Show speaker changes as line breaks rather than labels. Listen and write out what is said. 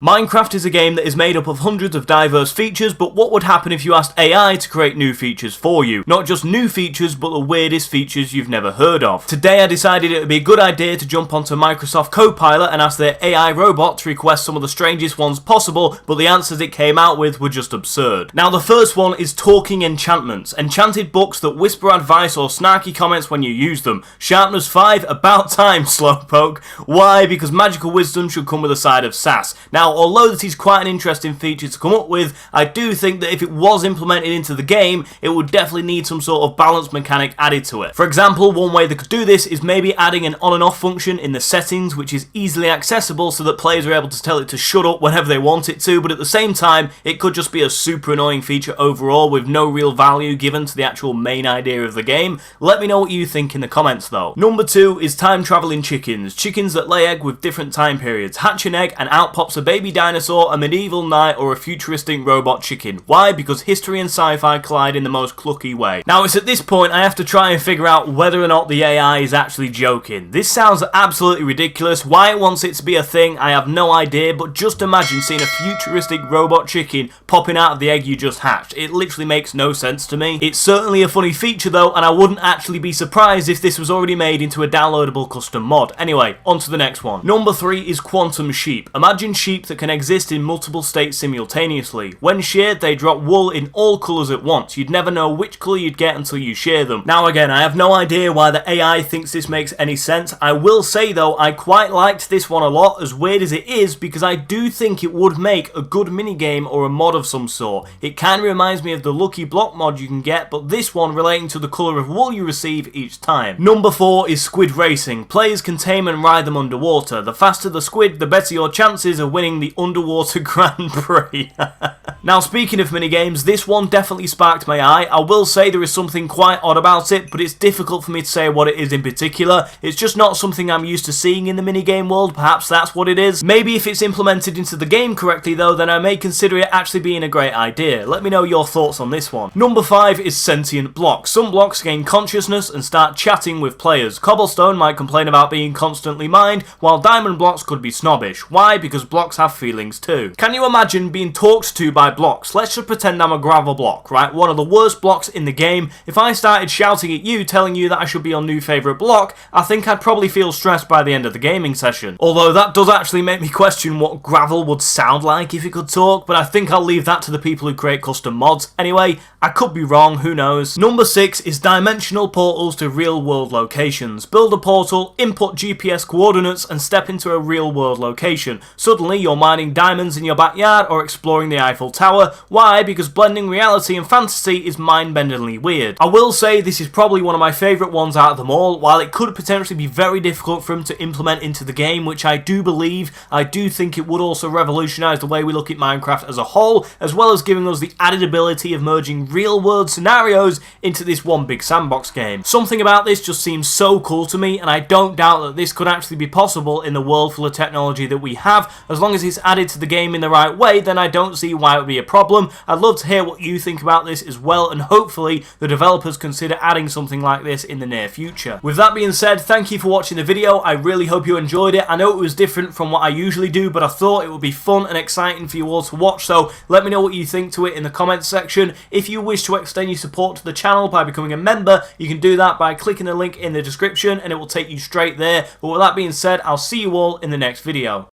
Minecraft is a game that is made up of hundreds of diverse features, but what would happen if you asked AI to create new features for you? Not just new features, but the weirdest features you've never heard of. Today I decided it would be a good idea to jump onto Microsoft Copilot and ask their AI robot to request some of the strangest ones possible, but the answers it came out with were just absurd. Now the first one is talking enchantments. Enchanted books that whisper advice or snarky comments when you use them. Sharpness 5, about time, Slowpoke. Why? Because magical wisdom should come with a side of sass. Now, although this is quite an interesting feature to come up with, I do think that if it was implemented into the game, it would definitely need some sort of balance mechanic added to it. For example, one way they could do this is maybe adding an on and off function in the settings, which is easily accessible so that players are able to tell it to shut up whenever they want it to, but at the same time, it could just be a super annoying feature overall with no real value given to the actual main idea of the game. Let me know what you think in the comments though. Number 2 is time traveling chickens. Chickens that lay egg with different time periods. Hatch an egg and out pops a baby dinosaur, a medieval knight, or a futuristic robot chicken. Why? Because history and sci-fi collide in the most clucky way. Now it's at this point I have to try and figure out whether or not the AI is actually joking. This sounds absolutely ridiculous. Why it wants it to be a thing, I have no idea, but just imagine seeing a futuristic robot chicken popping out of the egg you just hatched. It literally makes no sense to me. It's certainly a funny feature though, and I wouldn't actually be surprised if this was already made into a downloadable custom mod. Anyway, on to the next one. Number 3 is quantum sheep. Imagine sheep that can exist in multiple states simultaneously. When sheared, they drop wool in all colours at once. You'd never know which colour you'd get until you shear them. Now again, I have no idea why the AI thinks this makes any sense. I will say though, I quite liked this one a lot, as weird as it is, because I do think it would make a good minigame or a mod of some sort. It kind of reminds me of the Lucky Block mod you can get, but this one relating to the colour of wool you receive each time. Number 4 is squid racing. Players can tame and ride them underwater. The faster the squid, the better your chances of winning the underwater Grand Prix. Now speaking of minigames, this one definitely sparked my eye. I will say there is something quite odd about it, but it's difficult for me to say what it is in particular. It's just not something I'm used to seeing in the minigame world, perhaps that's what it is. Maybe if it's implemented into the game correctly though, then I may consider it actually being a great idea. Let me know your thoughts on this one. Number 5 is sentient blocks. Some blocks gain consciousness and start chatting with players. Cobblestone might complain about being constantly mined, while diamond blocks could be snobbish. Why? Because blocks have feelings too. Can you imagine being talked to by blocks? Let's just pretend I'm a gravel block, right? One of the worst blocks in the game. If I started shouting at you, telling you that I should be your new favourite block, I think I'd probably feel stressed by the end of the gaming session. Although that does actually make me question what gravel would sound like if it could talk, but I think I'll leave that to the people who create custom mods. Anyway, I could be wrong, who knows. Number 6 is dimensional portals to real world locations. Build a portal, input GPS coordinates, and step into a real world location. Suddenly you're mining diamonds in your backyard or exploring the Eiffel Tower. Why? Because blending reality and fantasy is mind-bendingly weird. I will say this is probably one of my favourite ones out of them all. While it could potentially be very difficult for them to implement into the game, which I do believe, I do think it would also revolutionise the way we look at Minecraft as a whole, as well as giving us the added ability of merging real world scenarios into this one big sandbox game. Something about this just seems so cool to me, and I don't doubt that this could actually be possible in the world full of technology that we have. As long as it's added to the game in the right way, then I don't see why it would be a problem. I'd love to hear what you think about this as well, and hopefully the developers consider adding something like this in the near future. With that being said, thank you for watching the video. I really hope you enjoyed it. I know it was different from what I usually do, but I thought it would be fun and exciting for you all to watch, so let me know what you think to it in the comments section. If you wish to extend your support to the channel by becoming a member, you can do that by clicking the link in the description and it will take you straight there. But with that being said, I'll see you all in the next video.